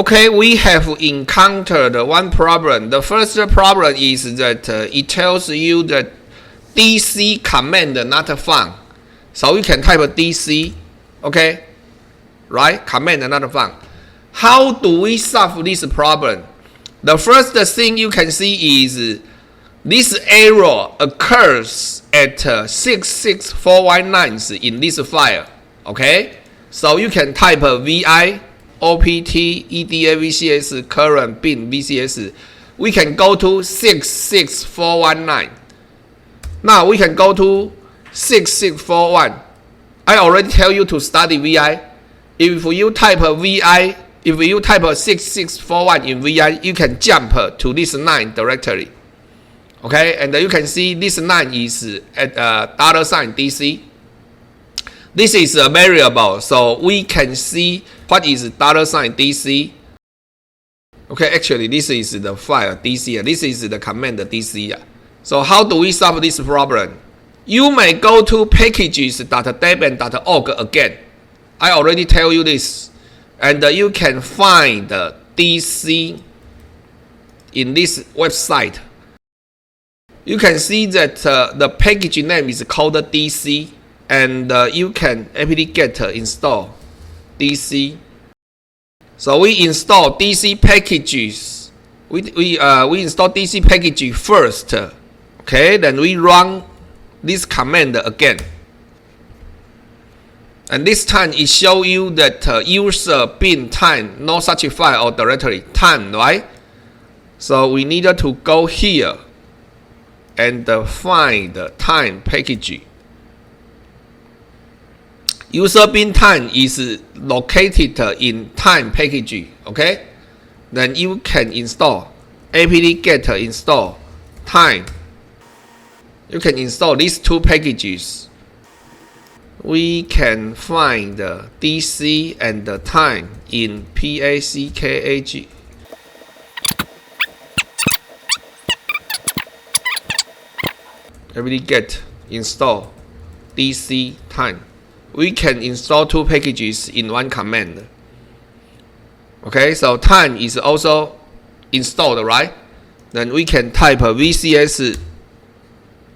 Okay, we have encountered one problem. The first problem is that it tells you that DC command not found. So you can type DC, okay? Right? Command not found. How do we solve this problem? The first thing you can see is this error occurs at 66419 in this file, okay? So you can type VI OPT EDA VCS current bin VCS. We can go to 66419. Now we can go to 6641. I already tell you to study VI. If you type VI, if you type 6641 in VI, you can jump to this 9 directory. Okay, and you can see this 9 is at $DC. This is a variable, so we can see what is $DC. Okay, actually this is the file DC. This is the command DC. So how do we solve this problem? You may go to packages.debian.org again. I already tell you this, and you can find DC in this website. You can see that the package name is called DC. And you can apt-get install DC. So we install DC packages. We install DC package first. Okay, then we run this command again. And this time it shows you that user bin time, no such file or directory, time, right? So we need to go here and find the time package. User bin time is located in time package, okay? Then you can install apt-get install time. You can install these two packages. We can find the DC and the time in package. apt-get install DC time. We can install two packages in one command. Okay, so time is also installed, right? Then we can type VCS.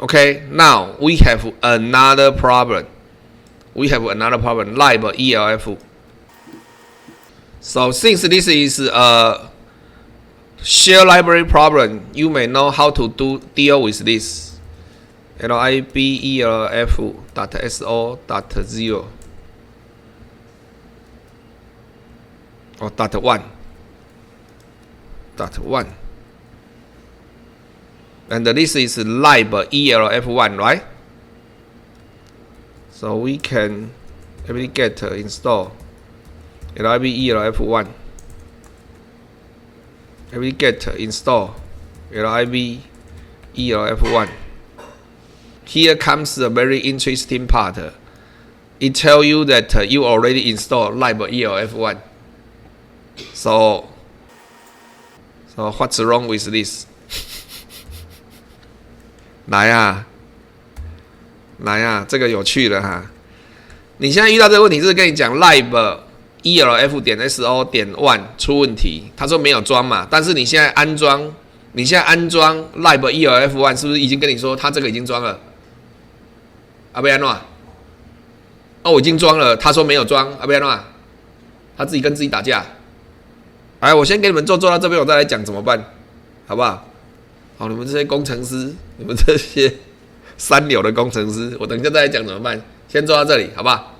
Okay, now we have another problem. We have another problem, libeelf. So since this is a shared library problem, you may know how to deal with this. libelf.so.0 or .1. And this is libelf1, right? So we can apt-get install libelf1. apt-get install libelf1. Here comes the very interesting part. It tells you that you already installed libelf1. So what's wrong with this? 来啊，这个有趣了哈。你现在遇到这个问题是跟你讲 libelf.so.1 出问题，他说没有装嘛，但是你现在安装 libelf1 是不是已经跟你说他这个已经装了？阿贝安诺，我已经装了，他说没有装，阿贝安诺，他自己跟自己打架。哎，我先给你们做到这边，我再来讲怎么办，好不好？好，你们这些工程师，你们这些三流的工程师，我等一下再来讲怎么办。先做到这里，好不好？